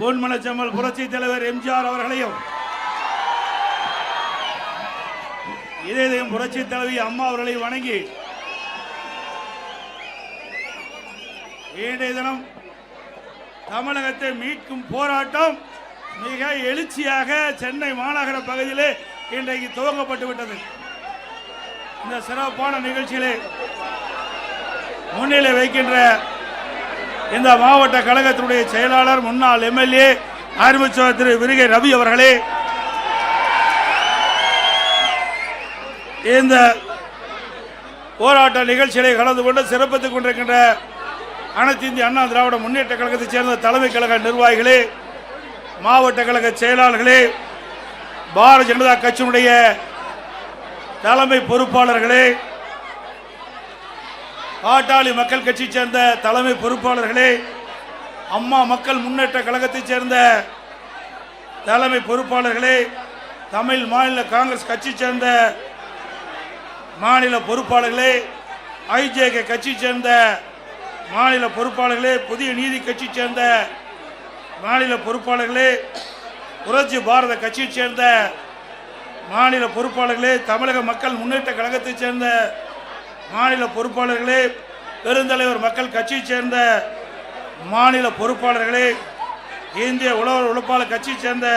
பொன்மனச்செம்மல் புரட்சி தலைவர் எம்ஜிஆர் அவர்களையும் இதயம் புரட்சி தலைவி அம்மா அவர்களை வணங்கி இன்றைய தினம் தமிழகத்தை மீட்கும் போராட்டம் மிக எழுச்சியாக சென்னை மாநகர பகுதியிலே இன்றைக்கு துவங்கப்பட்டு விட்டது. இந்த சிறப்பான நிகழ்ச்சியிலே முன்னிலை வைக்கின்ற இந்த மாவட்ட கழகத்தினுடைய செயலாளர் முன்னாள் எம்எல்ஏ அறிமுக திரு விருகை ரவி அவர்களே, இந்த போராட்ட நிகழ்ச்சிகளை கலந்து கொண்டு சிறப்பித்துக் கொண்டிருக்கின்ற அனைத்து இந்திய அண்ணா திராவிட முன்னேற்ற கழகத்தைச் சேர்ந்த தலைமை கழக நிர்வாகிகளே, மாவட்ட கழக செயலாளர்களே, பாரதிய ஜனதா கட்சியினுடைய தலைமை பொறுப்பாளர்களே, பாட்டாளி மக்கள் கட்சியை சேர்ந்த தலைமை பொறுப்பாளர்களே, அம்மா மக்கள் முன்னேற்ற கழகத்தைச் சேர்ந்த தலைமை பொறுப்பாளர்களே, தமிழ் மாநில காங்கிரஸ் கட்சியை சேர்ந்த மாநில பொறுப்பாளர்களே, ஐஜேகே கட்சியை சேர்ந்த மாநில பொறுப்பாளர்களே, புதிய நீதி கட்சியை சேர்ந்த மாநில பொறுப்பாளர்களே, புரட்சி பாரத கட்சியைச் சேர்ந்த மாநில பொறுப்பாளர்களே, தமிழக மக்கள் முன்னேற்ற கழகத்தைச் சேர்ந்த மாநில பொறுப்பாளர்களே, பெருந்தலைவர் மக்கள் கட்சியைச் சேர்ந்த மாநில பொறுப்பாளர்களே, இந்திய உழவர் உழைப்பாளர் கட்சியைச் சேர்ந்த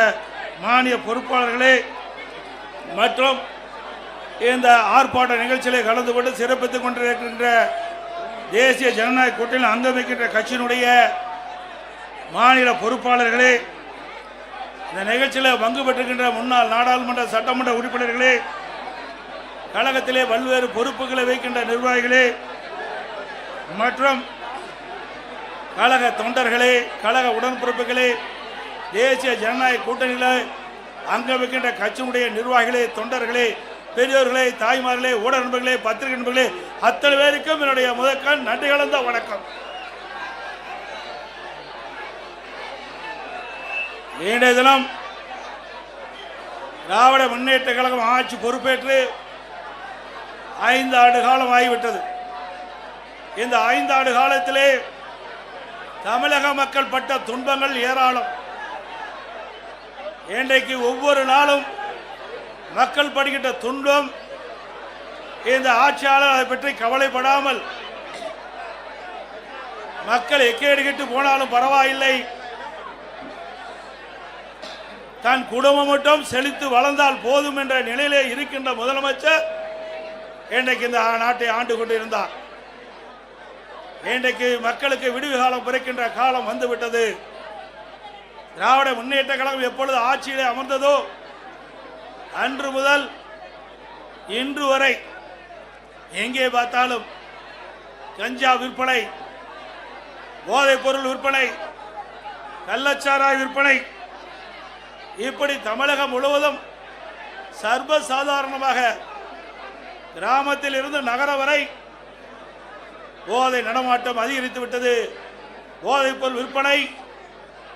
மாநில பொறுப்பாளர்களே மற்றும் இந்த ஆர்ப்பாட்ட நிகழ்ச்சிகளை கலந்து கொண்டு சிறப்பித்துக் கொண்டிருக்கின்ற தேசிய ஜனநாயக கூட்டணியில் அங்கமிக்கின்ற கட்சியினுடைய மாநில பொறுப்பாளர்களே, இந்த நிகழ்ச்சியில் பங்கு பெற்றிருக்கின்ற முன்னாள் நாடாளுமன்ற சட்டமன்ற உறுப்பினர்களே, கழகத்திலே பல்வேறு பொறுப்புகளை வைக்கின்ற நிர்வாகிகளே மற்றும் கழக தொண்டர்களே, கழக உடன்பிறப்புகளே, தேசிய ஜனநாயக கூட்டணியில் அங்கம் வைக்கின்ற கட்சியினுடைய நிர்வாகிகளே, தொண்டர்களே, பெரியோர்களே, தாய்மார்களே, ஊடக நண்பர்களே, பத்திரிகை நண்பர்களே, அத்தனை பேருக்கும் என்னுடைய முதற்கண் நன்றி கலந்த வணக்கம். இன்றைய தினம் திராவிட முன்னேற்ற கழகம் ஆட்சி பொறுப்பேற்று 5 ஆண்டு காலம் ஆகிவிட்டது. இந்த 5 ஆண்டு காலத்திலே தமிழக மக்கள் பட்ட துன்பங்கள் ஏராளம். இன்றைக்கு ஒவ்வொரு நாளும் மக்கள் படுகின்ற துன்பம், இந்த ஆட்சியாளர் அதை பற்றி கவலைப்படாமல் மக்கள் எக்கேடு கெட்டு போனாலும் பரவாயில்லை, தன் குடும்பம் மட்டும் செழித்து வளர்ந்தால் போதும் என்ற நிலையிலே இருக்கின்ற முதலமைச்சர் இன்றைக்கு இந்த நாட்டை ஆண்டு கொண்டிருந்தார். இன்றைக்கு மக்களுக்கு விடுவி காலம் பிறக்கின்ற காலம் வந்துவிட்டது. திராவிட முன்னேற்ற கழகம் எப்பொழுது ஆட்சியிலே அமர்ந்ததோ அன்று முதல் இன்று வரை எங்கே பார்த்தாலும் கஞ்சா விற்பனை, போதைப் பொருள் விற்பனை, கள்ளச்சாராய விற்பனை, இப்படி தமிழகம் முழுவதும் சர்வசாதாரணமாக கிராமத்தில் இருந்து நகரம் வரை போதை நடமாட்டம் அதிகரித்து விட்டது. போதைப் பொருள் விற்பனை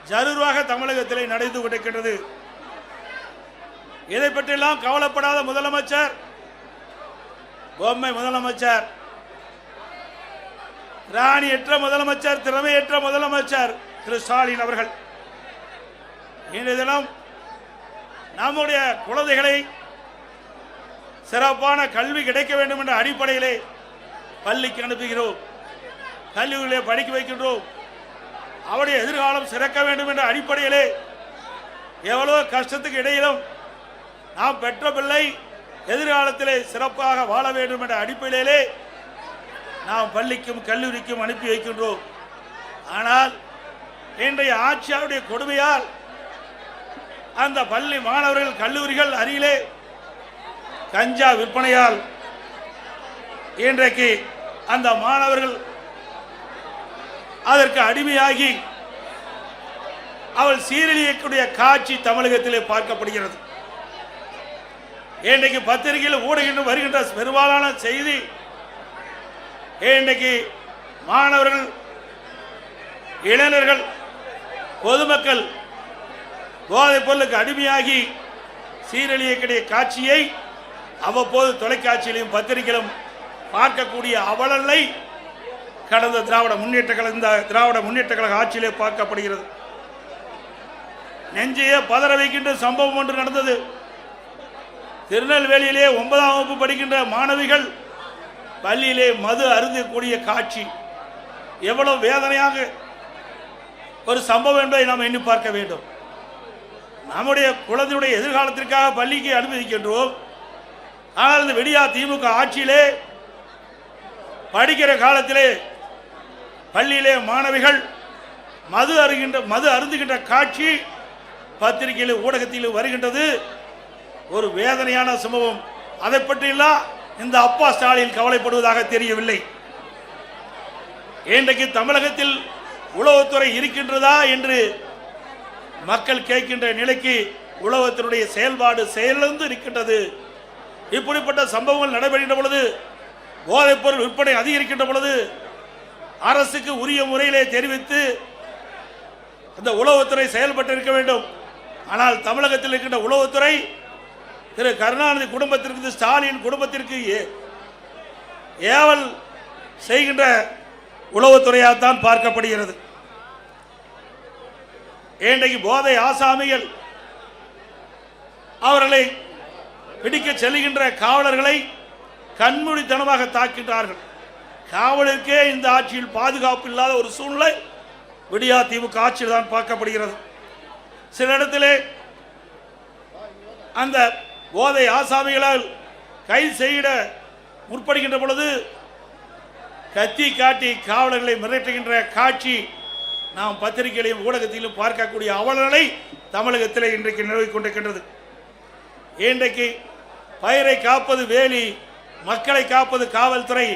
ஜரூராக தமிழகத்திலே நடந்து கொண்டிருக்கின்றது. இதை பற்றியெல்லாம் கவலைப்படாத முதலமைச்சர், பொம்மை முதலமைச்சர், ராணியற்ற முதலமைச்சர், திறமையற்ற முதலமைச்சர் திரு ஸ்டாலின் அவர்கள் இன்றைய தினம் நம்முடைய குழந்தைகளை சிறப்பான கல்வி கிடைக்க வேண்டும் என்ற அடிப்படையிலே பள்ளிக்கு அனுப்புகிறோம், கல்வியிலே படிக்க வைக்கின்றோம். அவருடைய எதிர்காலம் சிறக்க வேண்டும் என்ற அடிப்படையிலே எவ்வளவு கஷ்டத்துக்கு இடையிலும் நாம் பெற்ற பிள்ளை எதிர்காலத்திலே சிறப்பாக வாழ வேண்டும் என்ற அடிப்படையிலே நாம் பள்ளிக்கும் கல்லூரிக்கும் அனுப்பி வைக்கின்றோம். ஆனால் இன்றைய ஆட்சியாருடைய கொடுமையால் அந்த பள்ளி மாணவர்கள் கல்லூரிகள் அருகிலே கஞ்சா விற்பனையால் இன்றைக்கு அந்த மாணவர்கள் அதற்கு அடிமையாகி அவள் சீரழியக்கூடிய காட்சி தமிழகத்திலே பார்க்கப்படுகிறது. இன்றைக்கு பத்திரிகையில் ஊடகங்கள் வருகின்ற பெரும்பாலான செய்தி, இன்றைக்கு மாணவர்கள், இளைஞர்கள், பொதுமக்கள் போதைப் பொருளுக்கு அடிமையாகி சீரழியக்கூடிய காட்சியை அவ்வப்போது தொலைக்காட்சியிலும் பத்திரிகையிலும் பார்க்கக்கூடிய அவலங்களை கடந்த திராவிட முன்னேற்ற கழக ஆட்சியிலே பார்க்கப்படுகிறது. நெஞ்சையே பதற வைக்கின்ற சம்பவம் ஒன்று நடந்தது. திருநெல்வேலியிலே 9ஆம் வகுப்பு படிக்கின்ற மாணவிகள் பள்ளியிலே மது அருந்தக்கூடிய காட்சி எவ்வளவு வேதனையாக ஒரு சம்பவம் என்பதை நாம் எண்ணி பார்க்க வேண்டும். நம்முடைய குழந்தையுடைய எதிர்காலத்திற்காக பள்ளிக்கு அனுமதிக்கின்றோம். ஆனால் இந்த விடியா திமுக ஆட்சியிலே படிக்கிற காலத்திலே பள்ளியிலே மாணவிகள் மது அருந்துகின்ற காட்சி பத்திரிகையில் ஊடகத்தில் வருகின்றது. ஒரு வேதனையான சம்பவம். அதை பற்றியெல்லாம் இந்த அப்பா ஸ்டாலின் கவலைப்படுவதாக தெரியவில்லை. இன்றைக்கு தமிழகத்தில் உளவுத்துறை இருக்கின்றதா என்று மக்கள் கேட்கின்ற நிலைக்கு உளவுத்துறையுடைய செயல்பாடு செயலிழந்து இருக்கின்றது. இப்படிப்பட்ட சம்பவங்கள் நடைபெறுகின்ற பொழுது, போதைப்பொருள் விற்பனை அதிகரிக்கின்ற பொழுது அரசுக்கு உரிய முறையிலே தெரிவித்து அந்த உளவுத்துறை செயல்பட்டு இருக்க வேண்டும். ஆனால் தமிழகத்தில் இருக்கின்ற உளவுத்துறை திரு கருணாநிதி குடும்பத்திற்கு, ஸ்டாலின் குடும்பத்திற்கு ஏவல் செய்கின்ற உளவுத்துறையாகத்தான் பார்க்கப்படுகிறது. இன்றைக்கு போதை ஆசாமிகள் அவர்களை பிடிக்க செல்கின்ற காவலர்களை கண்மூடித்தனமாக தாக்கின்றார்கள். காவலருக்கே இந்த ஆட்சியில் பாதுகாப்பு இல்லாத ஒரு சூழ்நிலை விடியா திமுக ஆட்சியில் தான் பார்க்கப்படுகிறது. சில இடத்திலே அந்த போதை ஆசாமிகளால் கைது செய்ய முற்படுகின்ற பொழுது கத்தி காட்டி காவலர்களை மிரட்டுகின்ற காட்சி நாம் பத்திரிகையிலும் ஊடகத்திலும் பார்க்கக்கூடிய அவலங்களை தமிழகத்தில் இன்றைக்கு நிலவிக் கொண்டிருக்கின்றது. இன்றைக்கு பயிரை காப்பது வேலி, மக்களை காப்பது காவல்துறை.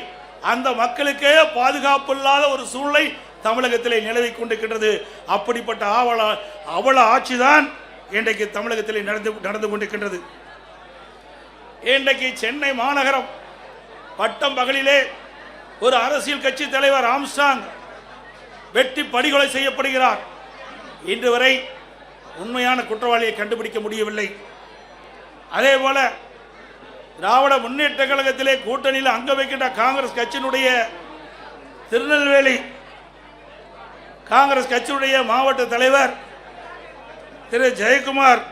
அந்த மக்களுக்கே பாதுகாப்பு இல்லாத ஒரு சூழ்நிலை தமிழகத்திலே நிலவிக் கொண்டிருக்கின்றது. அப்படிப்பட்ட அவல ஆட்சிதான் இன்றைக்கு தமிழகத்திலே நடந்து கொண்டிருக்கின்றது. இன்றைக்கு சென்னை மாநகரம் பட்டம் பகலிலே ஒரு அரசியல் கட்சி தலைவர் ஆம்ஸ்ட்ராங் வெட்டி படுகொலை செய்யப்படுகிறார். இன்று வரை உண்மையான குற்றவாளியை கண்டுபிடிக்க முடியவில்லை. அதே போல திராவிட முன்னேற்ற கழகத்திலே கூட்டணியில் அங்க வைக்கின்ற காங்கிரஸ் கட்சியினுடைய திருநெல்வேலி காங்கிரஸ் கட்சியுடைய மாவட்ட தலைவர் திரு ஜெயக்குமார்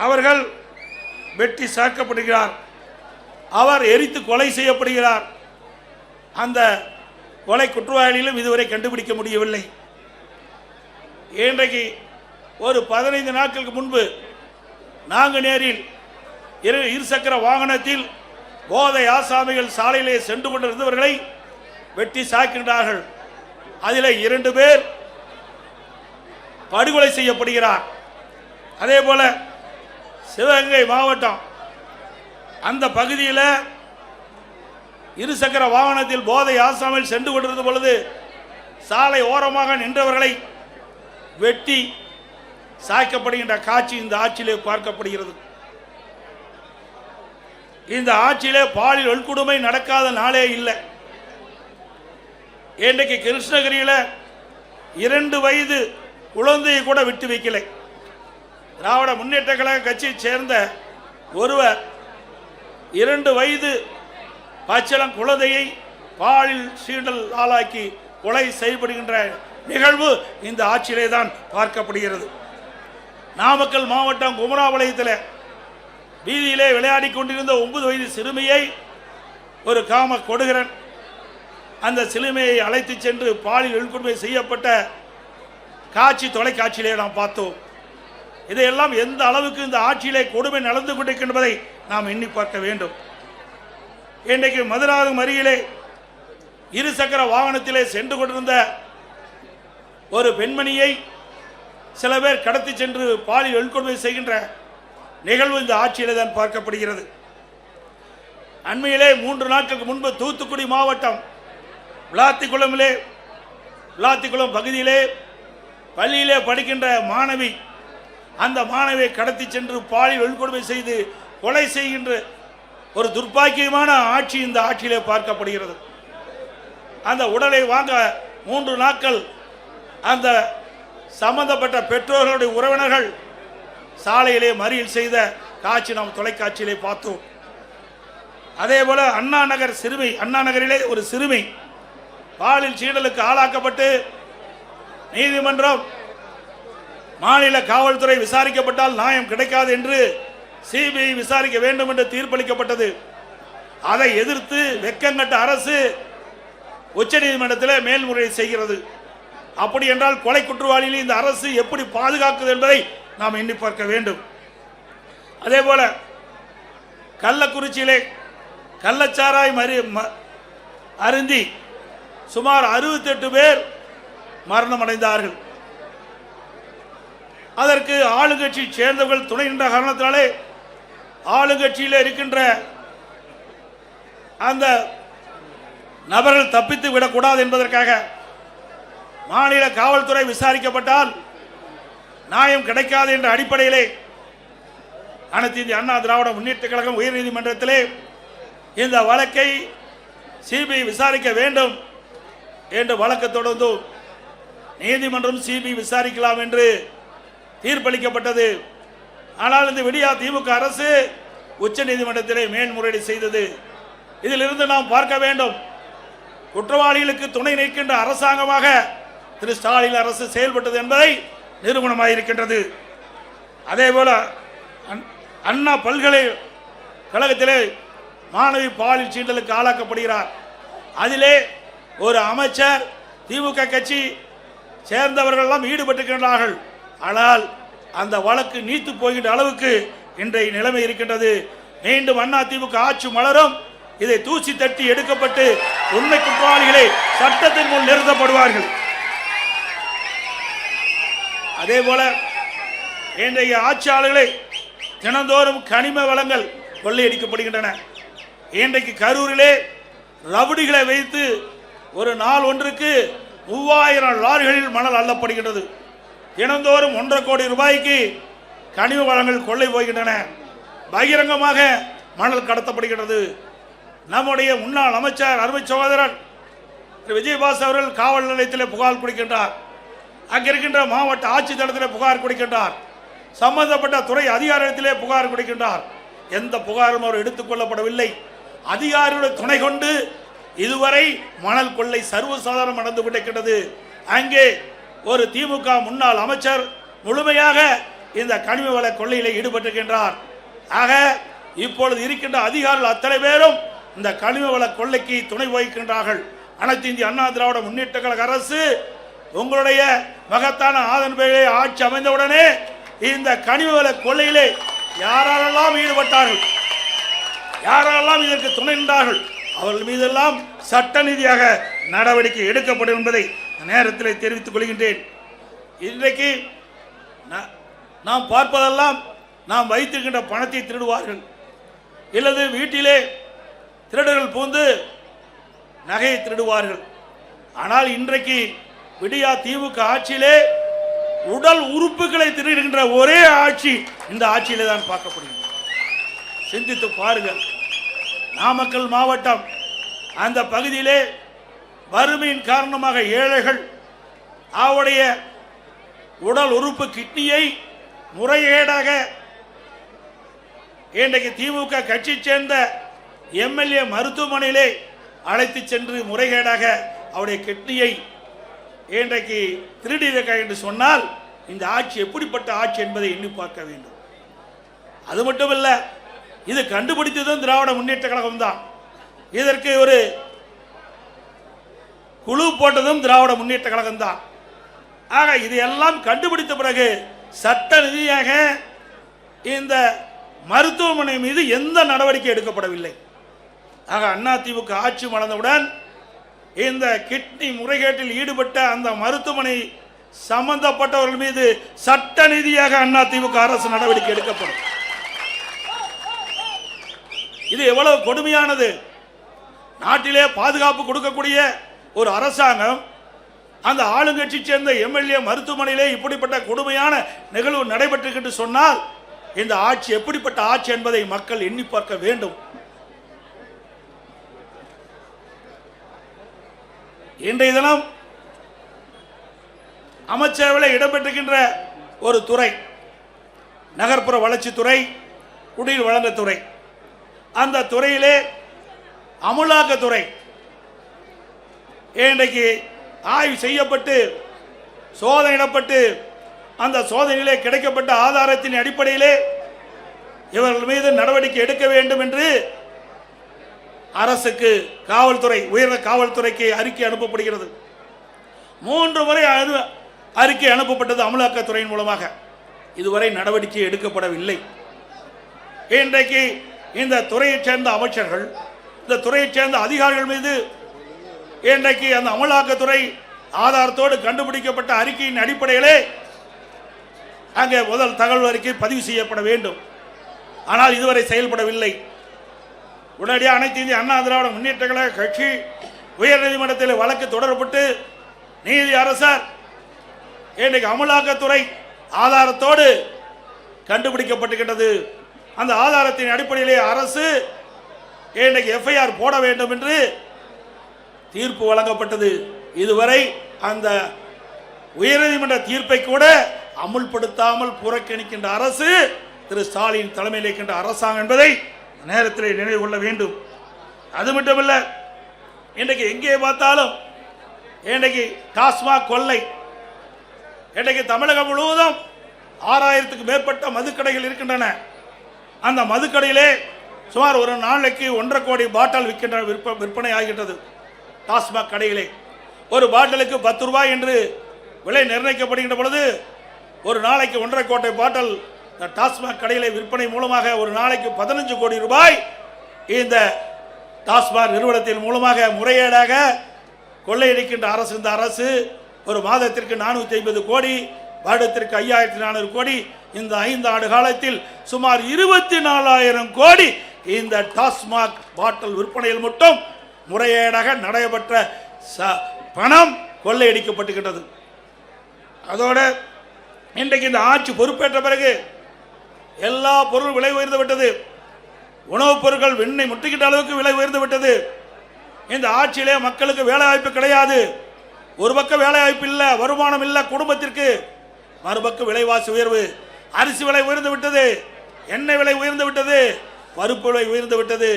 அவர்கள் வெட்டி சாக்கப்படுகிறார். அவர் எரித்து கொலை செய்யப்படுகிறார். அந்த கொலை குற்றவாளிகளும் இதுவரை கண்டுபிடிக்க முடியவில்லை. இன்றைக்கு ஒரு 15 நாட்களுக்கு முன்பு நாங்குநேரில் இருசக்கர வாகனத்தில் போதை ஆசாமிகள் சாலையிலே சென்று கொண்டிருந்தவர்களை வெட்டி சாக்கின்றார்கள். அதில் 2 பேர் படுகொலை செய்யப்படுகிறார். அதே போல சிவகங்கை மாவட்டம் அந்த பகுதியில் இருசக்கர வாகனத்தில் போதை ஆசாமிகள் சென்று கொண்டிருந்த பொழுது சாலை ஓரமாக நின்றவர்களை வெட்டி சாய்க்கப்படுகின்ற காட்சி இந்த ஆட்சியிலே பார்க்கப்படுகிறது. இந்த ஆட்சியிலே பாலியல் வன்கொடுமை நடக்காத நாளே இல்லை. இன்றைக்கு கிருஷ்ணகிரியில் 2 வயது குழந்தையை கூட விட்டு வைக்கலை. திராவிட முன்னேற்ற கழக கட்சியை சேர்ந்த ஒருவர் 2 வயது பச்சிளம் குழந்தையை பாலியல் சீண்டல் ஆளாக்கி கொலை செய்யப்படுகின்ற நிகழ்வு இந்த ஆட்சியிலே தான் பார்க்கப்படுகிறது. நாமக்கல் மாவட்டம் குமராபாளையத்தில் வீதியிலே விளையாடி கொண்டிருந்த 9 வயது சிறுமியை ஒரு காம கொடுகிறன் அந்த சிறுமியை அழைத்து சென்று பாலியல் வன்கொடுமை செய்யப்பட்ட காட்சி தொலைக்காட்சியிலே நாம் பார்த்தோம். இதையெல்லாம் எந்த அளவுக்கு இந்த ஆட்சியிலே கொடுமை நடந்து கொண்டிருக்கின்றதை நாம் எண்ணி பார்க்க வேண்டும். இன்றைக்கு மதுராந்தகம் அருகிலே இருசக்கர வாகனத்திலே சென்று கொண்டிருந்த ஒரு பெண்மணியை சில பேர் கடத்தி சென்று பாலியல் வன்கொடுமை செய்கின்ற நிகழ்வு இந்த ஆட்சியிலே தான் பார்க்கப்படுகிறது. அண்மையிலே 3 நாட்களுக்கு முன்பு தூத்துக்குடி மாவட்டம் விளாத்திக்குளம் பகுதியிலே பள்ளியிலே படிக்கின்ற மாணவி, அந்த மாணவியை கடத்தி சென்று பாலியல் வன்கொடுமை செய்து கொலை செய்கின்ற ஒரு துர்ப்பாக்கியமான ஆட்சி இந்த ஆட்சியிலே பார்க்கப்படுகிறது. அந்த உடலை வாங்க 3 நாட்கள் அந்த சம்பந்தப்பட்ட பெற்றோர்களுடைய உறவினர்கள் சாலையிலே மறியல் செய்த காட்சி நாம் தொலைக்காட்சியிலே பார்த்தோம். அதே போல அண்ணா நகரிலே ஒரு சிறுமி பாலியல் சீண்டலுக்கு ஆளாக்கப்பட்டு நீதிமன்றம் மாநில காவல்துறை விசாரிக்கப்பட்டால் நியாயம் கிடைக்காது என்று சிபிஐ விசாரிக்க வேண்டும் என்று தீர்ப்பளிக்கப்பட்டது. அதை எதிர்த்து வெக்கங்கட்ட அரசு உச்சநீதிமன்றத்தில் மேல்முறையீடு செய்கிறது. அப்படி என்றால் கொலை குற்றவாளிகளை இந்த அரசு எப்படி பாதுகாக்குது என்பதை நாம் எண்ணி பார்க்க வேண்டும். அதே போல கள்ளக்குறிச்சியிலே கள்ளச்சாராய் அருந்தி சுமார் 68 பேர் மரணம் அடைந்தார்கள். அதற்கு ஆளுங்கட்சி சேர்ந்தவர்கள் துணை நின்ற காரணத்தினாலே ஆளுங்கட்சியில் இருக்கின்ற அந்த நபர்கள் தப்பித்து விடக்கூடாது என்பதற்காக மாநில காவல்துறை விசாரிக்கப்பட்டால் நியாயம் கிடைக்காது என்ற அடிப்படையிலே அனைத்து இந்திய அண்ணா திராவிட முன்னேற்ற கழகம் உயர்நீதிமன்றத்திலே இந்த வழக்கை சிபிஐ விசாரிக்க வேண்டும் என்று வழக்கு தொடர்ந்து நீதிமன்றம் சிபிஐ விசாரிக்கலாம் என்று தீர்ப்பளிக்கப்பட்டது. ஆனால் இந்த விடியா திமுக அரசு உச்ச நீதிமன்றத்திலே மேல்முறையீடு செய்தது. இதிலிருந்து நாம் பார்க்க வேண்டும், குற்றவாளிகளுக்கு துணை நிற்கின்ற அரசாங்கமாக திரு ஸ்டாலின் அரசு செயல்பட்டது என்பதை நிரூபணமாக இருக்கின்றது. அதேபோல அண்ணா பல்கலைக்கழகத்திலே மாணவி பாலியல் சீண்டலுக்கு ஆளாக்கப்படுகிறார். அதிலே ஒரு அமைச்சர் திமுக கட்சி சேர்ந்தவர்கள் எல்லாம் ஈடுபட்டிருக்கின்றார்கள். ஆனால் அந்த வழக்கு நீத்து போகின்ற அளவுக்கு இன்றைய நிலைமை இருக்கின்றது. மீண்டும் அண்ணா திமுக ஆட்சி மலரும், இதை தூசி தட்டி எடுக்கப்பட்டு உண்மை குற்றவாளிகளை சட்டத்தின் முன் நிறுத்தப்படுவார்கள். அதே போல இன்றைய ஆட்சியாளர்களை தினந்தோறும் கனிம வளங்கள் கொள்ளையடிக்கப்படுகின்றன. இன்றைக்கு கரூரிலே ரவுடிகளை வைத்து ஒரு நாள் ஒன்றுக்கு 3000 லாரிகளில் மணல் அள்ளப்படுகின்றது. தினந்தோறும் 1.5 கோடி ரூபாய்க்கு கனிம வளங்கள் கொள்ளை போகின்றன. பகிரங்கமாக மணல் கடத்தப்படுகிறது. நம்முடைய முன்னாள் அமைச்சர் அருமை சகோதரர் விஜயபாஸ் அவர்கள் காவல் நிலையத்தில் புகார் கொடுக்கின்றார். அங்கிருக்கின்ற மாவட்ட ஆட்சித்தளத்தில் புகார் கொடுக்கின்றார். சம்பந்தப்பட்ட துறை அதிகாரத்திலே புகார் கொடுக்கின்றார். எந்த புகாரும் அவர் எடுத்துக் கொள்ளப்படவில்லை. அதிகாரிகளுடைய துணை கொண்டு இதுவரை மணல் கொள்ளை சர்வசாதாரணம் நடந்து கொண்டிருக்கிறது. அங்கே ஒரு திமுக முன்னாள் அமைச்சர் முழுமையாக இந்த கனிம வள கொள்ளையில் ஈடுபட்டிருக்கின்றார். ஆக இப்பொழுது இருக்கின்ற அதிகாரிகள் அத்தனை பேரும் இந்த கனிம வள கொள்ளைக்கு துணை வகிக்கின்றார்கள். அனைத்து இந்திய அண்ணா திராவிட முன்னேற்ற கழக அரசு உங்களுடைய மகத்தான ஆதரவை ஆட்சி அமைந்தவுடனே இந்த கனிம வள கொள்ளையிலே யாரெல்லாம் ஈடுபட்டார்கள், யாரெல்லாம் இதற்கு துணை நின்றார்கள், அவர்கள் மீதெல்லாம் சட்ட ரீதியாக நடவடிக்கை எடுக்கப்படும் என்பதை நேரத்தில் தெரிவித்துக் கொள்கின்றேன். இன்றைக்கு நாம் பார்ப்பதெல்லாம் நாம் வைத்திருக்கின்ற பணத்தை திருடுவார்கள், இல்லது வீட்டிலே திருடர்கள் பூந்து நகையை திருடுவார்கள். ஆனால் இன்றைக்கு விடியா திமுக ஆட்சியிலே உடல் உறுப்புகளை திருடுகின்ற ஒரே ஆட்சி இந்த ஆட்சியிலே தான் பார்க்கப்படுகிறது. சிந்தித்து பாருங்கள். நாமக்கல் மாவட்டம் அந்த பகுதியிலே வறுமையின் காரணமாக ஏழைகள் அவருடைய உடல் உறுப்பு கிட்னியை முறைகேடாக இன்றைக்கு திமுக கட்சி சேர்ந்த எம்எல்ஏ மருத்துவமனையிலே அழைத்து சென்று முறைகேடாக அவருடைய கிட்னியை இன்றைக்கு திருடியிருக்க என்று சொன்னால் இந்த ஆட்சி எப்படிப்பட்ட ஆட்சி என்பதை எண்ணி பார்க்க வேண்டும். அது மட்டுமல்ல, இது கண்டுபிடித்ததும் திராவிட முன்னேற்ற கழகம் தான். இதற்கு ஒரு குழு போட்டதும் திராவிட முன்னேற்ற கழகம் தான். ஆக இதையெல்லாம் கண்டுபிடித்த பிறகு சட்ட ரீதியாக இந்த மருத்துவமனை மீது எந்த நடவடிக்கை எடுக்கப்படவில்லை. ஆக அதிமுக ஆட்சி மலர்ந்தவுடன் இந்த கிட்னி முறைகேட்டில் ஈடுபட்ட அந்த மருத்துவமனை சம்பந்தப்பட்டவர்கள் மீது சட்ட ரீதியாக அதிமுக அரசு நடவடிக்கை எடுக்கப்படும். இது எவ்வளவு கொடுமையானது. நாட்டிலே பாதுகாப்பு கொடுக்கக்கூடிய ஒரு அரசாங்கம் அந்த ஆளுங்கட்சி சேர்ந்த எம்எல்ஏ மருத்துவமனையிலே இப்படிப்பட்ட கொடுமையான நிகழ்வு நடைபெற்று என்று சொன்னால் இந்த ஆட்சி எப்படிப்பட்ட ஆட்சி என்பதை மக்கள் எண்ணி பார்க்க வேண்டும். இன்றைய தினம் அமைச்சரவையில் இடம்பெற்றிருக்கின்ற ஒரு துறை நகர்ப்புற வளர்ச்சித்துறை, குடிநீர் வழங்கத்துறை. அந்த துறையிலே அமலாக்கத்துறை இன்றைக்கு ஆய்வு செய்யப்பட்டு சோதனையிடப்பட்டு அந்த சோதனையிலே கிடைக்கப்பட்ட ஆதாரத்தின் அடிப்படையிலே இவர்கள் மீது நடவடிக்கை எடுக்க வேண்டும் என்று அரசுக்கு காவல்துறை, உயர்ந்த காவல்துறைக்கு அறிக்கை அனுப்பப்படுகிறது. 3 முறை அறிக்கை அனுப்பப்பட்டது அமலாக்கத்துறையின் மூலமாக. இதுவரை நடவடிக்கை எடுக்கப்படவில்லை. இன்றைக்கு இந்த துறையைச் சேர்ந்த அமைச்சர்கள், இந்த துறையைச் சேர்ந்த அதிகாரிகள் மீது இன்றைக்கு அந்த அமலாக்கத்துறை ஆதாரத்தோடு கண்டுபிடிக்கப்பட்ட அறிக்கையின் அடிப்படையிலே அங்கே முதல் தகவல் அறிக்கை பதிவு செய்யப்பட வேண்டும். ஆனால் இதுவரை செயல்படவில்லை. உடனடியாக அனைத்து இந்திய அண்ணா திராவிட முன்னேற்ற கழக கட்சி உயர்நீதிமன்றத்தில் வழக்கு தொடரப்பட்டு நீதி அரசர் இன்றைக்கு அமலாக்கத்துறை ஆதாரத்தோடு கண்டுபிடிக்கப்பட்டுகின்றது. அந்த ஆதாரத்தின் அடிப்படையிலே அரசு இன்றைக்கு எஃப்ஐஆர் போட வேண்டும் என்று தீர்ப்பு வழங்கப்பட்டது. இதுவரை அந்த உயர்நீதிமன்ற தீர்ப்பை கூட அமுல்படுத்தாமல் புறக்கணிக்கின்ற அரசு திரு ஸ்டாலின் தலைமையில் இருக்கின்ற அரசாங்கம் என்பதை நேரத்தில் நினைவு கொள்ள வேண்டும். அது மட்டுமல்ல, இன்றைக்கு எங்கே பார்த்தாலும் இன்றைக்கு டாஸ்மாக் கொள்ளை, இன்றைக்கு தமிழகம் முழுவதும் 6000க்கும் மேற்பட்ட மதுக்கடைகள் இருக்கின்றன. அந்த மதுக்கடையிலே சுமார் ஒரு நாளைக்கு 1.5 கோடி பாட்டில் விற்பனை ஆகின்றது. டாஸ்மாக் கடையிலே ஒரு பாட்டிலுக்கு 10 ரூபாய் என்று விலை நிர்ணயிக்கப்படுகின்ற பொழுது ஒரு நாளைக்கு 1.5 கோடி பாட்டில் டாஸ்மாக் கடையிலே விற்பனை மூலமாக ஒரு நாளைக்கு 15 கோடி ரூபாய் இந்த டாஸ்மாக் நிறுவனத்தின் மூலமாக முறையீடாக கொள்ளையடிக்கின்ற அரசு. இந்த அரசு ஒரு மாதத்திற்கு 450 கோடி, வருடத்திற்கு 5400 கோடி, இந்த 5 ஆண்டு காலத்தில் சுமார் 24,000 கோடி இந்த டாஸ்மாக் பாட்டில் விற்பனையில் மட்டும் முறையீடாக நடைபெற்ற பணம் கொள்ளையடிக்கப்பட்டுகின்றது. அதோடு இன்றைக்கு இந்த ஆட்சி பொறுப்பேற்ற பிறகு எல்லா பொருளும் விலை உயர்ந்து விட்டது. உணவுப் பொருட்கள் விண்ணை முட்டுகின்ற அளவுக்கு விலை உயர்ந்து விட்டது. இந்த ஆட்சியிலே மக்களுக்கு வேலை வாய்ப்பு கிடையாது. ஒரு பக்கம் வேலை வாய்ப்பு இல்லை, வருமானம் இல்லை குடும்பத்திற்கு, மறுபக்கம் விலைவாசி உயர்வு. அரிசி விலை உயர்ந்து விட்டது, எண்ணெய் விலை உயர்ந்து விட்டது, பருப்பு விலை உயர்ந்து விட்டது.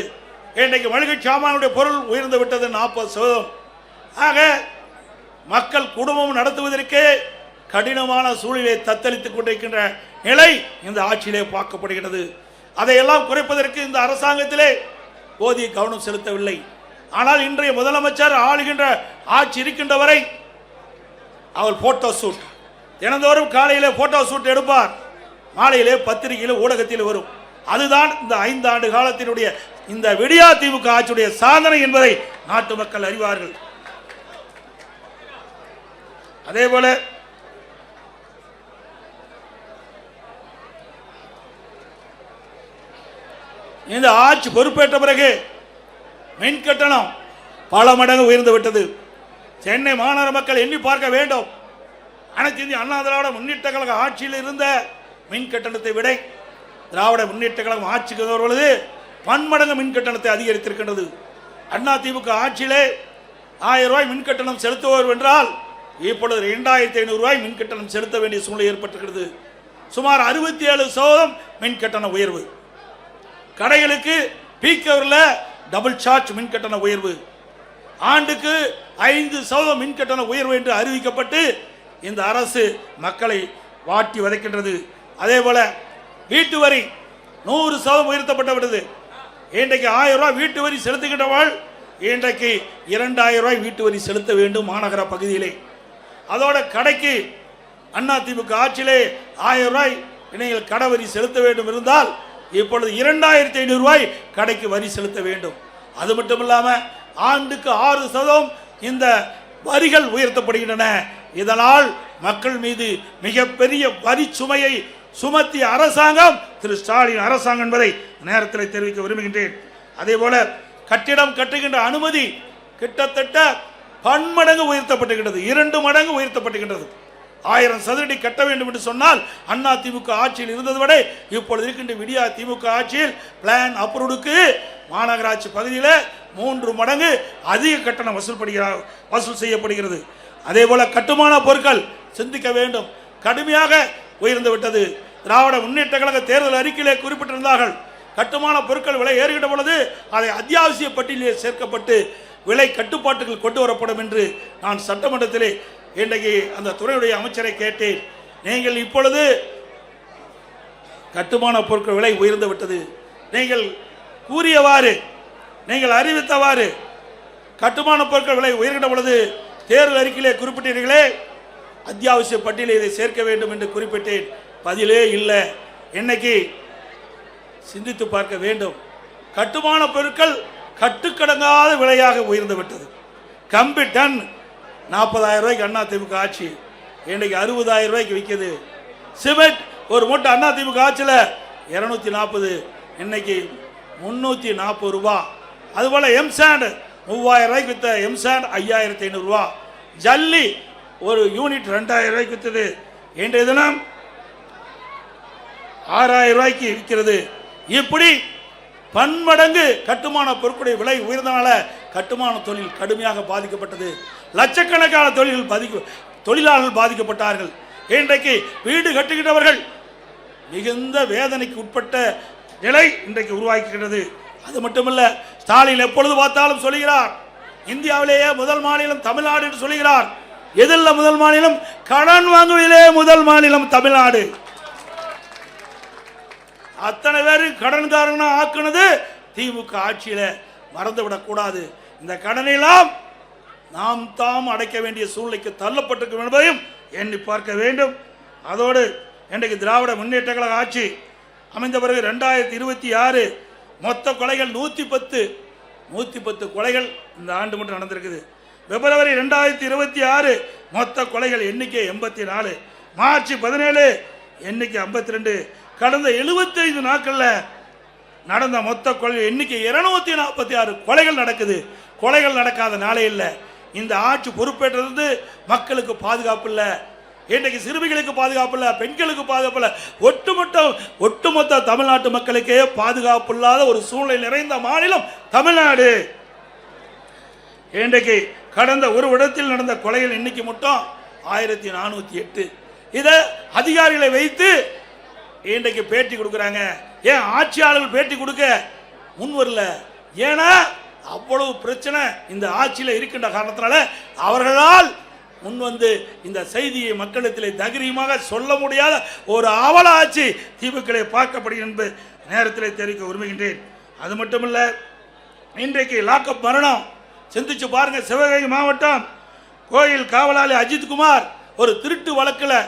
இன்றைக்கு மளிகை சாமானுடைய பொருள் உயர்ந்து விட்டது 40%. ஆக மக்கள் குடும்பம் நடத்துவதற்கு கடினமான சூழ்நிலை தத்தளித்துக் கொண்டிருக்கின்ற நிலை இந்த ஆட்சியிலே பார்க்கப்படுகிறது. அதையெல்லாம் குறைப்பதற்கு இந்த அரசாங்கத்திலே போதிய கவனம் செலுத்தவில்லை. ஆனால் இன்றைய முதலமைச்சர் ஆளுகின்ற ஆட்சி இருக்கின்ற வரை அவர் போட்டோ ஷூட் தினந்தோறும் காலையிலே போட்டோ ஷூட் எடுப்பார், மாலையிலே பத்திரிகையில் ஊடகத்தில் வரும். அதுதான் இந்த 5 ஆண்டு காலத்தினுடைய இந்த விடியா திமுக ஆட்சியுடைய சாதனை என்பதை நாட்டு மக்கள் அறிவார்கள். அதே போல இந்த ஆட்சி பொறுப்பேற்ற பிறகு மின் கட்டணம் பல மடங்கு உயர்ந்து விட்டது. சென்னை மாநகர மக்கள் எண்ணி பார்க்க வேண்டும். அனைத்து இந்திய அண்ணா திராவிட முன்னேற்ற கழக ஆட்சியில் இருந்த மின் கட்டணத்தை விட திராவிட முன்னேற்ற கழகம் ஆட்சிக்கு வருவது பன்மடங்கு மின் கட்டணத்தை அதிகரித்திருக்கின்றது. அண்ணா திமுக ஆட்சியிலே 1000 ரூபாய் மின் கட்டணம் செலுத்துவோர் என்றால் இப்பொழுது 2500 ரூபாய் மின் கட்டணம் செலுத்த வேண்டிய சூழ்நிலை ஏற்பட்டிருக்கிறது. சுமார் 67% மின் கட்டண உயர்வு. கடைகளுக்கு பீக் ஹவரில் டபுள் சார்ஜ் மின் கட்டண உயர்வு. ஆண்டுக்கு 5% மின் கட்டண உயர்வு என்று அறிவிக்கப்பட்டு இந்த அரசு மக்களை வாட்டி வதைக்கின்றது. அதே போல வீட்டு வரி 100% உயர்த்தப்பட்டு விட்டது. இன்றைக்கு 1000 ரூபாய் வீட்டு வரி செலுத்துகின்றவள் இன்றைக்கு 2000 ரூபாய் வீட்டு வரி செலுத்த வேண்டும் மாநகர பகுதியிலே. அதோட கடைக்கு அண்ணா திமுக ஆட்சியிலே 1000 ரூபாய் நீங்கள் கடை வரி செலுத்த வேண்டும் இருந்தால் இப்பொழுது 2500 ரூபாய் கடைக்கு வரி செலுத்த வேண்டும். அது மட்டும் இல்லாமல் ஆண்டுக்கு 6% இந்த வரிகள் உயர்த்தப்படுகின்றன. இதனால் மக்கள் மீது மிகப்பெரிய வரி சுமையை சுமத்திய அரசாங்கம் திரு ஸ்டாலின் அரசாங்கம் என்பதை நேரத்தில் தெரிவிக்க விரும்புகின்றேன். அதே போல கட்டிடம் கட்டுகின்ற அனுமதி கிட்டத்தட்ட பன்மடங்கு உயர்த்தப்பட்டுகின்றது, 2 மடங்கு உயர்த்தப்பட்டுகின்றது. 1000 சதுரடி கட்ட வேண்டும் என்று சொன்னால் அண்ணா திமுக ஆட்சியில் இருந்ததை விட இப்பொழுது இருக்கின்ற விடியா திமுக ஆட்சியில் பிளான் அப்ரூவ்டுக்கு மாநகராட்சி பகுதியில் 3 மடங்கு அதிக கட்டணம் வசூல் செய்யப்படுகிறது. அதே போல கட்டுமான பொருட்கள் சிந்திக்க வேண்டும், கடுமையாக உயர்ந்து விட்டது. திராவிட முன்னேற்ற கழக தேர்தல் அறிக்கையிலே குறிப்பிட்டிருந்தார்கள், கட்டுமான பொருட்கள் விலை ஏறுகின்ற பொழுது அதை அத்தியாவசிய பட்டியலில் சேர்க்கப்பட்டு விலை கட்டுப்பாட்டுகள் கொண்டு வரப்படும் என்று நான் சட்டமன்றத்திலே இன்றைக்கு அந்த துறையுடைய அமைச்சரை கேட்டேன். நீங்கள் இப்பொழுது கட்டுமான பொருட்கள் விலை உயர்ந்து விட்டது. நீங்கள் கூறியவாறு, நீங்கள் அறிவித்தவாறு கட்டுமான பொருட்கள் விலை உயர்கின்ற பொழுது தேர்தல் அறிக்கையிலே குறிப்பிட்டீர்களே, அத்தியாவசிய பட்டியலில் இதை சேர்க்க வேண்டும் என்று குறிப்பிட்டேன். பதிலே இல்லை. இன்னைக்கு சிந்தித்து பார்க்க வேண்டும். கட்டுமான பொருட்கள் கட்டுக்கடங்காத விலையாக உயர்ந்து விட்டது. கம்பி டன் 40,000 ரூபாய்க்கு அண்ணா திமுக ஆட்சி, இன்னைக்கு 60,000 ரூபாய்க்கு விற்கிது. சிமெண்ட் ஒரு மூட்டை அண்ணா திமுக ஆட்சியில் 240, இன்னைக்கு 340 ரூபா. அதுபோல எம்சாண்ட் 3000 ரூபாய்க்கு வித்த எம்சாண்ட் 5500 ரூபா. ஜல்லி ஒரு யூனிட் 2000 ரூபாய்க்கு வித்தது, இன்றைய தினம் 6000 ரூபாய்க்கு விற்கிறது. இப்படி பன்மடங்கு கட்டுமான பொருட்களுடைய விலை உயர்ந்தனால கட்டுமான தொழில் கடுமையாக பாதிக்கப்பட்டது. லட்சக்கணக்கான தொழிலாளர்கள் பாதிக்கப்பட்டார்கள். இன்றைக்கு வீடு கட்டுகின்றவர்கள் மிகுந்த வேதனைக்கு உட்பட்ட நிலை இன்றைக்கு உருவாக்குகிறது. அது மட்டுமல்ல, ஸ்டாலின் எப்பொழுது பார்த்தாலும் சொல்லுகிறார், இந்தியாவிலேயே முதல் மாநிலம் தமிழ்நாடு என்று சொல்லுகிறார். எதில் முதல் மாநிலம்? கடன் வாங்குவதிலே முதல் மாநிலம் தமிழ்நாடு. அத்தனை பேரும் கடன்காரனா ஆக்குனது திமுக ஆட்சியில, மறந்துவிடக் கூடாது. இந்த கடனெல்லாம் நாம் தாம் அடைக்க வேண்டிய சூழ்நிலைக்கு தள்ளப்பட்டிருக்கும் என்பதையும் எண்ணி பார்க்க வேண்டும். அதோடு இன்றைக்கு திராவிட முன்னேற்ற கழக ஆட்சி அமைந்த பிறகு 2026 மொத்த கொலைகள் 110 கொலைகள் இந்த ஆண்டு மட்டும் நடந்திருக்குது. பிப்ரவரி 2026 மொத்த கொலைகள் எண்ணிக்கை 84, மார்ச் 17 எண்ணிக்கை 52. கடந்த 75 நாட்களில் நடந்த மொத்த கொலை எண்ணிக்கை 246 கொலைகள் நடக்குது. கொலைகள் நடக்காத நாளே இல்லை. இந்த ஆட்சி பொறுப்பேற்றது மக்களுக்கு பாதுகாப்பு இல்லை. இன்றைக்கு சிறுமிகளுக்கு பாதுகாப்பு இல்லை, பெண்களுக்கு பாதுகாப்பு இல்லை, ஒட்டுமொத்த தமிழ்நாட்டு மக்களுக்கே பாதுகாப்பு இல்லாத ஒரு சூழ்நிலை நிறைந்த மாநிலம் தமிழ்நாடு. இன்றைக்கு கடந்த ஒரு இடத்தில் நடந்த கொலைகள் எண்ணிக்கை மட்டும் 1408. இதை அதிகாரிகளை வைத்து இன்றைக்கு பேட்டி கொடுக்குறாங்க. ஏன் ஆட்சியாளர்கள் பேட்டி கொடுக்க முன் வரல? ஏன்னா அவ்வளவு பிரச்சனை இந்த ஆட்சியில் இருக்கின்ற காரணத்தினால அவர்களால் முன் வந்து இந்த செய்தியை மக்களிடத்தில் தைரியமாக சொல்ல முடியாத ஒரு அவல ஆட்சி திமுக பார்க்கப்படுகிறது என்பது நேரத்தில் தெரிவிக்க விரும்புகின்றேன். அது மட்டுமல்ல, இன்றைக்கு லாக்அப் மரணம் சிந்திச்சு பாருங்க. சிவகங்கை மாவட்டம் கோயில் காவலாளி அஜித்குமார் ஒரு திருட்டு வழக்கில்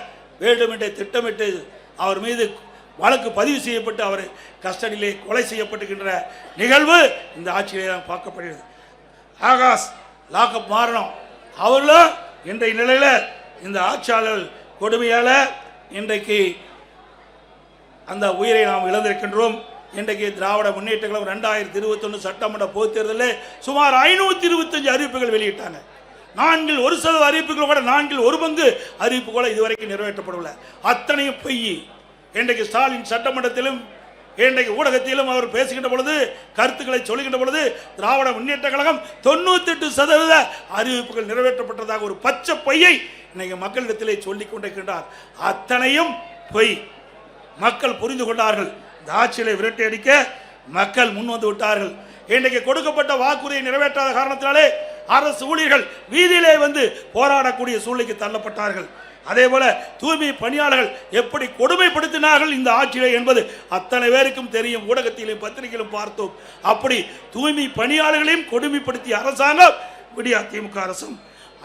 வேண்டுமென்றே திட்டமிட்டு அவர் மீது வழக்கு பதிவு செய்யப்பட்டு அவர் கஸ்டடியிலே கொலை செய்யப்பட்டுகின்ற நிகழ்வு இந்த ஆட்சியிலே தான் பார்க்கப்படுகிறது. ஆகாஷ் லாக்அப் மாறணும். அவர்களும் இன்றைய நிலையில் இந்த ஆட்சியாளர் கொடுமையால் இன்றைக்கு அந்த உயிரை நாம் இழந்திருக்கின்றோம். இன்றைக்கு திராவிட முன்னேற்ற கழகம் 2021 சட்டமன்ற பொதுத் தேர்தலில் சுமார் 525 அறிவிப்புகள் வெளியிட்டாங்க. 1% அறிவிப்புகள் கூட 1/4 அறிவிப்பு கூட இதுவரைக்கும் நிறைவேற்றப்படவில்லை. அத்தனையும் பொய். இன்றைக்கு ஸ்டாலின் சட்டமன்றத்திலும் இன்றைக்கு ஊடகத்திலும் அவர் பேசுகின்ற பொழுது, கருத்துக்களை சொல்லுகின்ற பொழுது, திராவிட முன்னேற்ற கழகம் 98% அறிவிப்புகள் நிறைவேற்றப்பட்டதாக ஒரு பச்சை பொய்யை இன்னைக்கு மக்களிடத்திலே சொல்லிக் கொண்டிருக்கின்றார். அத்தனையும் பொய். மக்கள் புரிந்து கொண்டார்கள். இந்த ஆட்சியை விரட்டி அடிக்க மக்கள் முன் வந்து விட்டார்கள். இன்றைக்கு கொடுக்கப்பட்ட வாக்குறுதியை நிறைவேற்றாத காரணத்தினாலே அரசு ஊழியர்கள் வீதியிலே வந்து போராடக்கூடிய சூழ்நிலைக்கு தள்ளப்பட்டார்கள். அதே போல தூய்மை பணியாளர்கள் எப்படி கொடுமைப்படுத்தினார்கள் இந்த ஆட்சியிலே என்பது அத்தனை பேருக்கும் தெரியும். ஊடகத்திலும் பத்திரிகையிலும் பார்த்தோம். அப்படி தூய்மை பணியாளர்களையும் கொடுமைப்படுத்திய அரசாங்கம் விடியா திமுக அரசும்.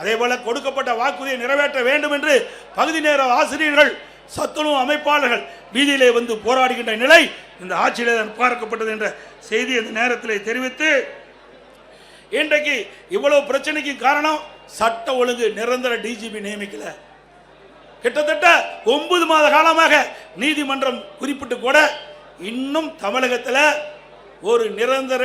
அதே போல கொடுக்கப்பட்ட வாக்குறுதியை நிறைவேற்ற வேண்டும் என்று பகுதி நேர ஆசிரியர்கள், சத்துணவு அமைப்பாளர்கள் வீதியிலே வந்து போராடுகின்ற நிலை இந்த ஆட்சியிலே பார்க்கப்பட்டது என்ற செய்தி இந்த நேரத்தில் தெரிவித்து, இன்றைக்கு இவ்வளவு பிரச்சனைக்கு காரணம் சட்ட ஒழுங்கு நிரந்தர டிஜிபி நியமிக்கல. கிட்டத்தட்ட 9 மாத காலமாக நீதிமன்றம் குறிப்பிட்டு கூட இன்னும் தமிழகத்தில் ஒரு நிரந்தர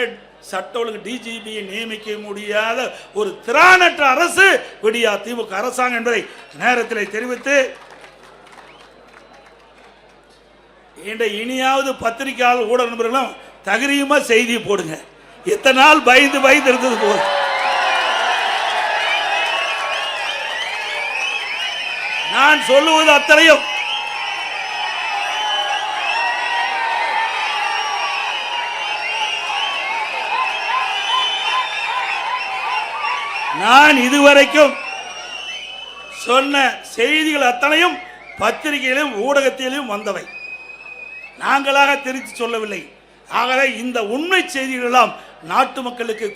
சட்ட ஒழுங்கு டிஜிபியை நியமிக்க முடியாத ஒரு திராணற்ற அரசு விடியா திமுக அரசாங்கம் என்பதை நேரத்தில் தெரிவித்து, இனியாவது பத்திரிகையாளர் ஊடக நண்பர்களும் தகுதியுமா செய்தி போடுங்க. இத்தனை நாள் பயந்து இருந்தது போதும். நான் சொல்லுவது அத்தனையும் நான் இதுவரைக்கும் சொன்ன செய்திகள் அத்தனையும் பத்திரிகையிலும் ஊடகத்திலும் வந்தவை, நாங்களாக தெரிவித்து சொல்லவில்லை. ஆகவே இந்த உண்மை செய்திகள் எல்லாம் நாட்டு மக்களுக்கு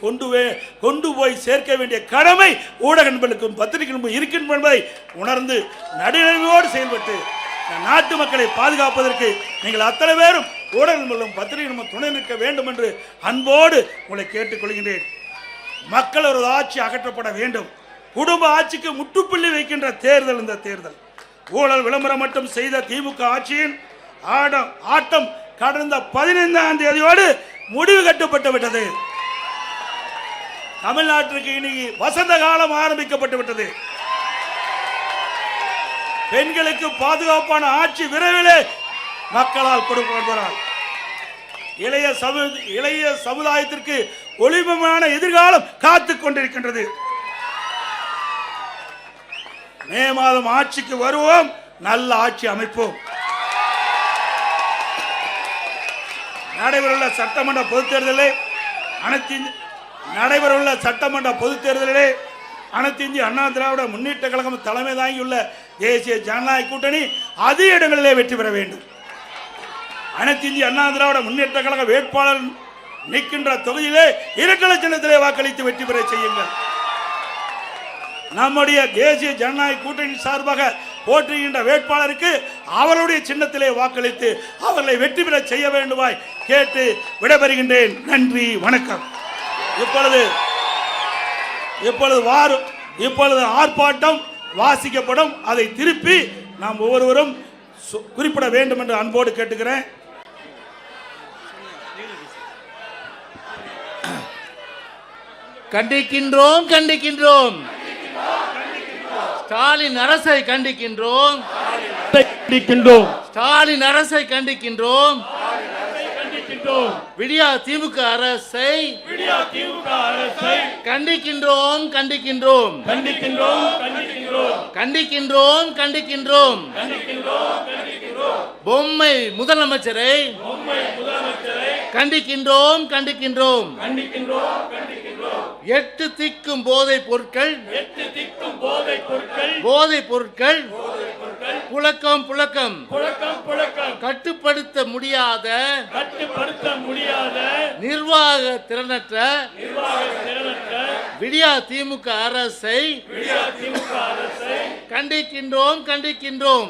கொண்டு போய் சேர்க்க வேண்டிய கடமை ஊடக நண்பர்களுக்கும் பத்திரிகைகளுக்கும் இருக்கின்ற என்பதை உணர்ந்து நடுநிலையோடு செயல்பட்டு நாட்டு மக்களை பாதுகாப்பதற்கு நீங்கள் அத்தனை பேரும் ஊடக நண்பர்களும் பத்திரிகைகளும் துணை நிற்க வேண்டும் என்று அன்போடு உங்களை கேட்டுக்கொள்கின்றேன். மக்கள் ஒரு ஆட்சி அகற்றப்பட வேண்டும். குடும்ப ஆட்சிக்கு முற்றுப்புள்ளி வைக்கின்ற தேர்தல் இந்த தேர்தல். ஊழல் விளம்பரம் மட்டும் செய்த திமுக ஆட்சியின் ஆட்டம் கடந்த 15ஆம் தேதியோடு முடிவு கட்டப்பட்டு விட்டது. தமிழ்நாட்டிற்கு இனி வசந்த காலம் ஆரம்பிக்கப்பட்டு விட்டது. பெண்களுக்கு பாதுகாப்பான ஆட்சி விரைவிலே மக்களால் கொடுக்கப்படுகிறார். இளைய சமுதாயத்திற்கு ஒளிமயமான எதிர்காலம் காத்துக் கொண்டிருக்கின்றது. மே மாதம் ஆட்சிக்கு வருவோம், நல்ல ஆட்சி அமைப்போம். நடைபெறவுள்ள சட்டமன்ற பொதுத் தேர்தலில் அனைத்து இந்திய அண்ணா திராவிட முன்னேற்ற கழகம் தலைமை தாங்கியுள்ள தேசிய ஜனநாயக கூட்டணி அதிக இடங்களிலே வெற்றி பெற வேண்டும். அனைத்து இந்திய அண்ணா திராவிட முன்னேற்ற கழக வேட்பாளர் நிற்கின்ற தொகுதியிலே இரட்டை சின்னத்திலே வாக்களித்து வெற்றி பெற செய்யுங்கள். நம்முடைய தேசிய ஜனநாயக கூட்டணி சார்பாக போற்றுகின்ற வேட்பாளருக்கு அவருடைய சின்னத்திலே வாக்களித்து அவர்களை வெற்றி பெற செய்ய வேண்டுமாய் கேட்டு விடைபெறுகின்றேன். நன்றி, வணக்கம். இப்பொழுது ஆர்ப்பாட்டம் வாசிக்கப்படும். அதை திருப்பி நாம் ஒவ்வொருவரும் குறிப்பிட வேண்டும் என்று அன்போடு கேட்டுக்கிறேன். கண்டிக்கின்றோம் கண்டிக்கின்றோம் ஸ்டாலின் அரசை கண்டிக்கின்றோம். ஸ்டாலின் அரசை கண்டிக்கின்றோம். விடியா திமுக அரசை கண்டிக்கின்றோம் கண்டிக்கின்றோம் கண்டிக்கின்றோம் கண்டிக்கின்றோம். பொம்மை முதலமைச்சரை கண்டிக்கின்றோம் கண்டிக்கின்றோம். 8 திக்கும் போதைப் பொருட்கள் புழக்கம் கட்டுப்படுத்த முடியாத நிர்வாக திறனற்ற விடியா திமுக அரசை கண்டிக்கின்றோம் கண்டிக்கின்றோம்.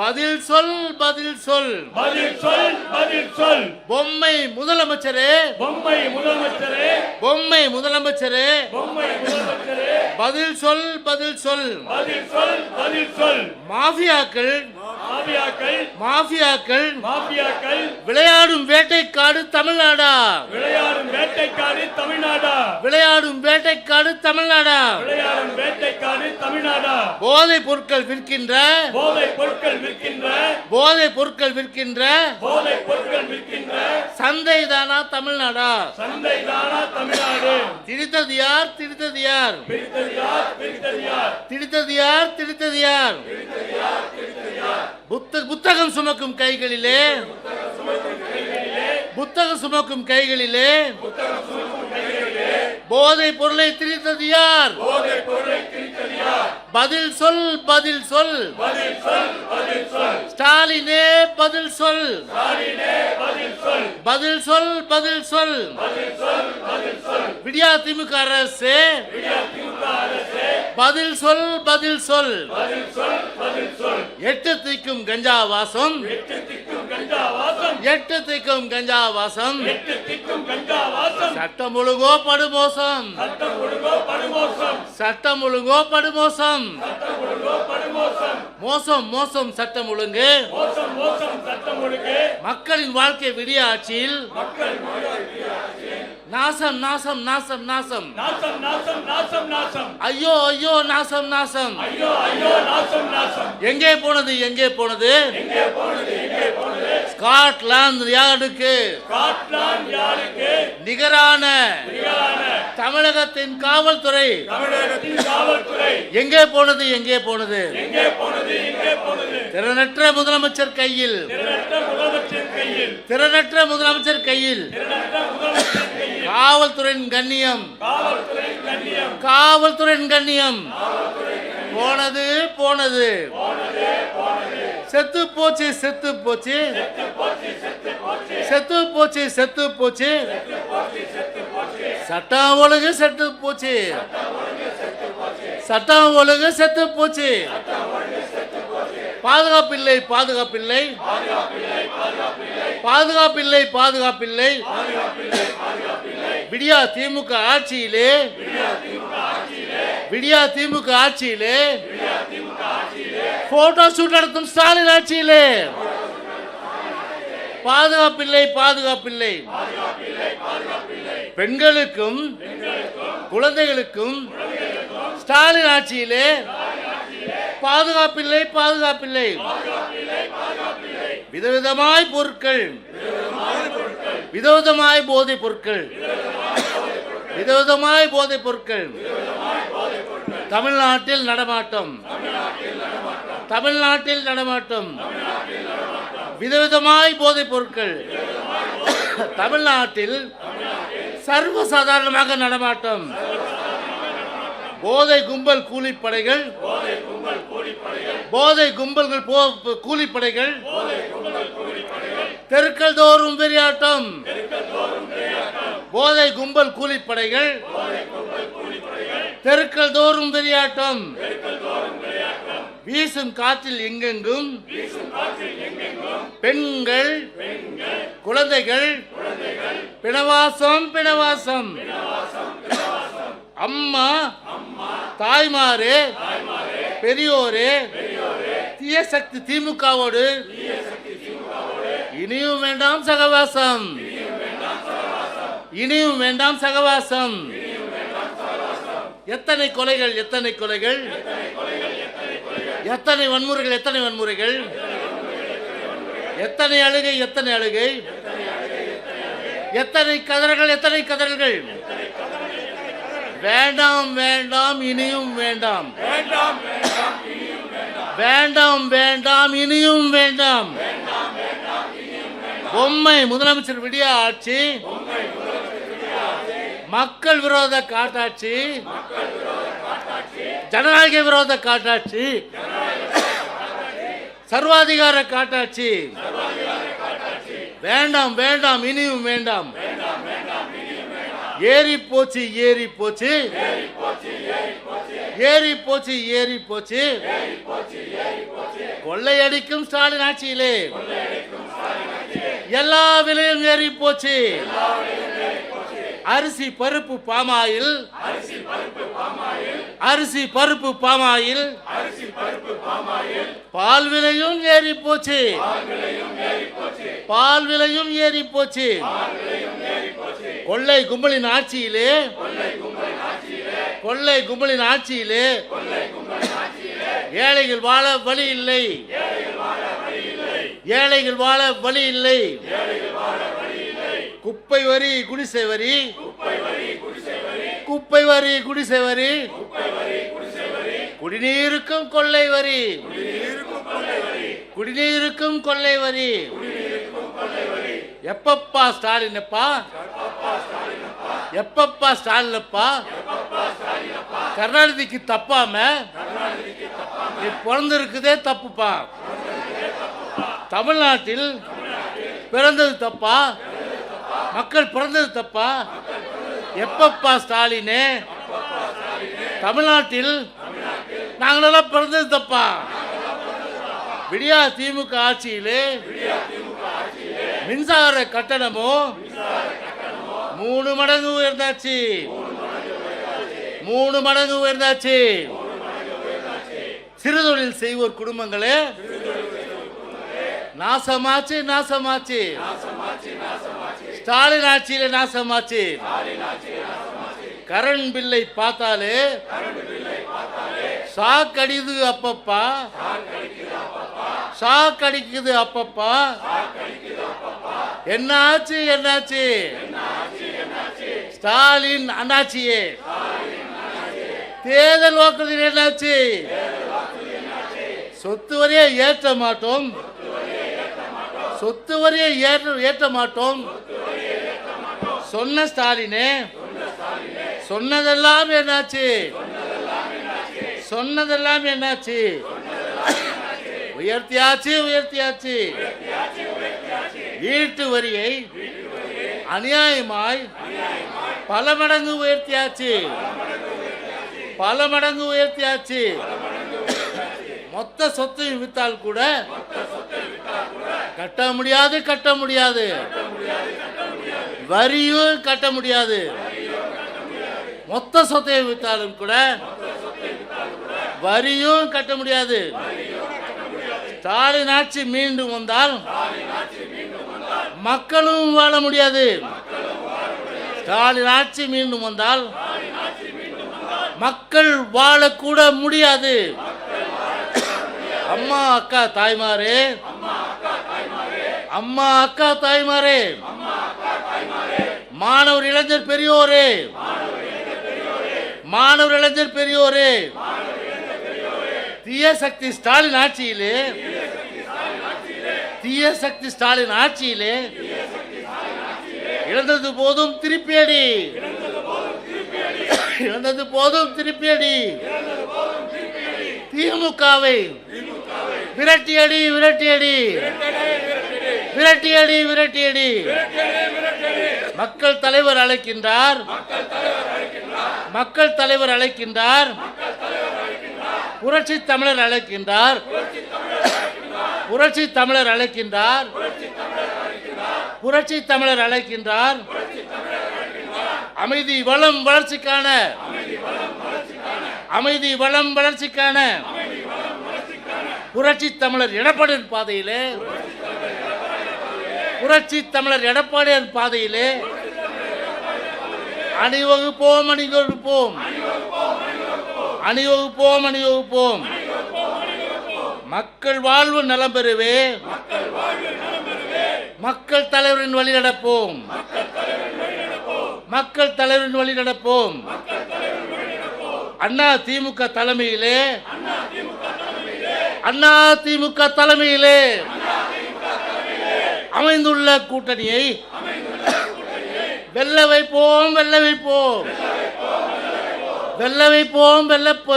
பதில் சொல் பொம்மை முதலமைச்சரே பதில் சொல். மாஃபியாக்கள் விளையாடும் வேட்டைக்காடு தமிழ்நாடா போதைப் பொருட்கள் விற்கின்ற சந்தைதானா தமிழ்நாடா? திரித்தது யார்? புத்தகம் சுமக்கும் கைகளிலே போதைப் பொருளை திரித்தது யார்? பதில் சொல். ஸ்டாலினே பதில் சொல். விடியா திமுக அரசு பதில் சொல். 8 திக்கும் கஞ்சா வாசம் சட்டம் ஒழுங்கோ படுமோசம் மோசம் சட்டம் ஒழுங்கு மக்களின் வாழ்க்கை விடிய ஆட்சியில் நாசம் ஐயோ நாசம் எங்கே போனது ஸ்காட்லாந்து யார்டுக்கு நிகரான தமிழகத்தின் காவல்துறை எங்கே போனது திறனற்ற முதலமைச்சர் கையில் காவல்துறையின் கண்ணியம் போனது போனது செத்து போச்சு செத்து போச்சு செத்து போச்சு செத்து போச்சு சட்டம் ஒழுங்கு செத்து போச்சு சட்டம் ஒழுங்கு செத்து போச்சு பாதுகாப்பில்லை பாதுகாப்பில்லை பாதுகாப்பில்லை பாதுகாப்பில்லை விடியா திமுக ஆட்சியிலே விடியா திமுக ஆட்சியிலே போட்டோ ஷூட் நடத்தும் ஸ்டாலின் ஆட்சியிலே பாதுகாப்பில்லை பாதுகாப்பில்லை பெண்களுக்கும் குழந்தைகளுக்கும் ஸ்டாலின் ஆட்சியிலே பாதுகாப்பில்லை பாதுகாப்பில்லை விதவிதமாய் பொருட்கள் விதவிதமாய் போதைப் பொருட்கள் விதவிதமாய் போதைப் பொருட்கள் தமிழ்நாட்டில் நடமாட்டம் தமிழ்நாட்டில் நடமாட்டம் விதவிதமாய் போதைப் பொருட்கள் தமிழ்நாட்டில் சர்வசாதாரணமாக நடமாட்டம் போதை கும்பல் கூலிப்படைகள் போதை கும்பல்கள் கூலிப்படைகள் தெருக்கள் தோறும் வெறியாட்டம் போதை கும்பல் கூலிப்படைகள் தெருக்கள் தோறும் வெறியாட்டம் வீசும் காற்றில் எங்கெங்கும் பெண்கள் குழந்தைகள் பிணவாசம் பிணவாசம் அம்மா தாய்மாரே பெரியோரே தீய சக்தி திமுகவோடு இனியும் வேண்டாம் சகவாசம் இனியும் வேண்டாம் சகவாசம் எத்தனை கொலைகள் எத்தனை கொலைகள் எத்தனை வன்முறைகள் எத்தனை வன்முறைகள் எத்தனை அழுகை எத்தனை அழுகை எத்தனை கதறல்கள் எத்தனை கதறல்கள் வேண்டாம் வேண்டாம் இனியும் வேண்டாம் வேண்டாம் வேண்டாம் இனியும் வேண்டாம் பொம்மை முதலமைச்சர் விடியா ஆட்சி மக்கள் விரோத காட்டாட்சி ஜனநாயக விரோத காட்டாட்சி சர்வாதிகார காட்டாட்சி வேண்டாம் வேண்டாம் இனியும் வேண்டாம் ஏறி போச்சு ஏறி போச்சு ஏறி போச்சு ஏறி போச்சு கொள்ளையடிக்கும் ஸ்டாலின் ஆட்சியிலே எல்லா விலையும் ஏறி போச்சு அரிசி பருப்பு பாமாயில் அரிசி பருப்பு பாமாயில் பால் விலையும் ஏறி போச்சு பால் விலையும் ஏறி போச்சு கொள்ளை கும்பலின் ஆட்சியிலே கொள்ளை கும்பலின் ஆட்சியிலே ஏழைகள் வாழ வழி இல்லை ஏழைகள் வாழ வழி இல்லை குப்பை வரி குடிசை வரி குப்பை வரி குடிசை வரி குடிநீருக்கும் கொள்ளை வரி குடிநீருக்கும் கொள்ளை வரி எப்பப்பா ஸ்டாலின் அப்பா எப்பப்பா ஸ்டாலின் அப்பா கருணாநிதிக்கு தப்பாம நீ பிறந்திருக்குதே தப்புப்பா தமிழ்நாட்டில் பிறந்தது தப்பா மக்கள் பிறந்தது தப்பா எப்பப்பா ஸ்டாலினே தமிழ்நாட்டில் நாங்களெல்லாம் பிறந்தது தப்பா விடியா திமுக ஆட்சியிலே மின்சார கட்டணமோ 3 மடங்கு உயர்ந்தாச்சு 3 மடங்கு உயர்ந்தாச்சு சிறுதொழில் செய்வோர் குடும்பங்களே நாசமாச்சு நாசமாச்சு ஸ்டாலின் ஆட்சியில நாசமாச்சு கரண்ட் பில்லை பார்த்தாலே ஷாக் அடிக்குது அப்பப்பா ஷாக் அடிக்குது அப்பப்பா என்னாச்சு என்னாச்சு ஸ்டாலின் அண்ணாச்சியே தேர்தல் வாக்குறுதி என்னாச்சு சொத்து வரியை ஏற்ற மாட்டோம் சொத்து வரியை ஏற்ற மாட்டோம் சொன்ன ஸ்டாலினே சொன்னதெல்லாம் என்னாச்சு சொன்னதெல்லாம் என்னாச்சு? உயர்த்தியாச்சு உயர்த்தியாச்சு. வீட்டு வரியை அநியாயமாய் பல மடங்கு உயர்த்தியாச்சு. பல மடங்கு உயர்த்தியாச்சு. மொத்த சொத்தையும் வித்தால் கூட கட்ட முடியாது கட்ட முடியாது. வரியும் கட்ட முடியாது. மொத்த சொத்தையும் வித்தாலும் கூட வரியும் கட்ட முடியாது. ஸ்டாலின் ஆட்சி மீண்டும் வந்தால் மக்களும் வாழ முடியாது. ஸ்டாலின் ஆட்சி மீண்டும் வந்தால் மக்கள் வாழக்கூட முடியாது. அம்மா அக்கா தாய்மாரே, அம்மா அக்கா தாய்மாரே, மாணவர் இளைஞர் பெரியோரே, மாணவர் இளைஞர் பெரியோரே, தீய சக்தி ஸ்டாலின் ஆட்சியிலே, தீய சக்தி ஸ்டாலின் ஆட்சியிலே இழந்தது போதும் திருப்பியடி, இழந்தது போதும் திருப்பியடி. திமுகவை விரட்டியடி விரட்டியடி விரட்டியடி விரட்டியடி. மக்கள் தலைவர் அழைக்கின்றார், மக்கள் தலைவர் அழைக்கின்றார், புரட்சி தமிழர் அழைக்கின்றார், புரட்சி தமிழர் அழைக்கின்றார், புரட்சி தமிழர் அழைக்கின்றார். அமைதி வளம் வளர்ச்சிக்கான, அமைதி வளம் வளர்ச்சிக்கான புரட்சி தமிழர் எடப்பாடியின் பாதையிலே, புரட்சி தமிழர் எடப்பாடியின் பாதையிலே அணிவகுப்போம் அணிவகுப்போம் அணிவகுப்போம் அணிவகுப்போம். மக்கள் வாழ்வு நலம் பெறவே மக்கள் தலைவரின் வழி நடப்போம், மக்கள் தலைவரின் வழி நடப்போம். அண்ணா திமுக தலைமையிலே, அண்ணா திமுக தலைமையிலே அமைந்துள்ள கூட்டணியை வெல்ல வைப்போம், வெல்ல வைப்போம், வெல்ல வைப்போம்,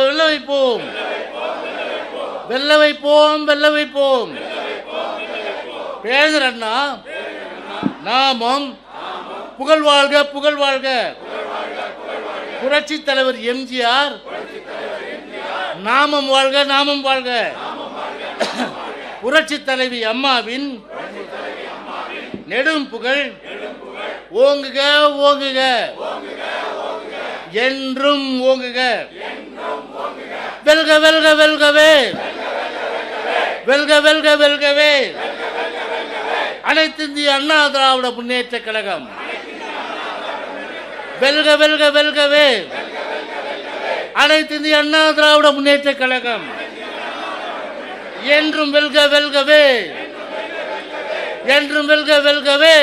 வெல்ல வைப்போம், வெல்ல வைப்போம், வெல்ல வைப்போம். பேரறிஞர் அண்ணா நாமம் புகழ் வாழ்க, புகழ் வாழ்க. புரட்சி தலைவர் எம்ஜிஆர் நாமம் வாழ்க, நாமம் வாழ்க. புரட்சி தலைவி அம்மாவின் நெடும் புகழ் ஓங்குக, ஓங்குக, என்றும் ஓங்குக. வெல்க, வெல்க, வெல்கவே, வெல்க, வெல்க, வெல்கவே. அனைத்து இந்திய அண்ணா திராவிட முன்னேற்ற கழகம் வெல்க, வெல்க, வெல்கவே. அனைத்து இந்திய அண்ணா திராவிட முன்னேற்ற கழகம் என்றும் வெல்க, வெல்கவே, என்றும் வெல்க, வெல்கவே.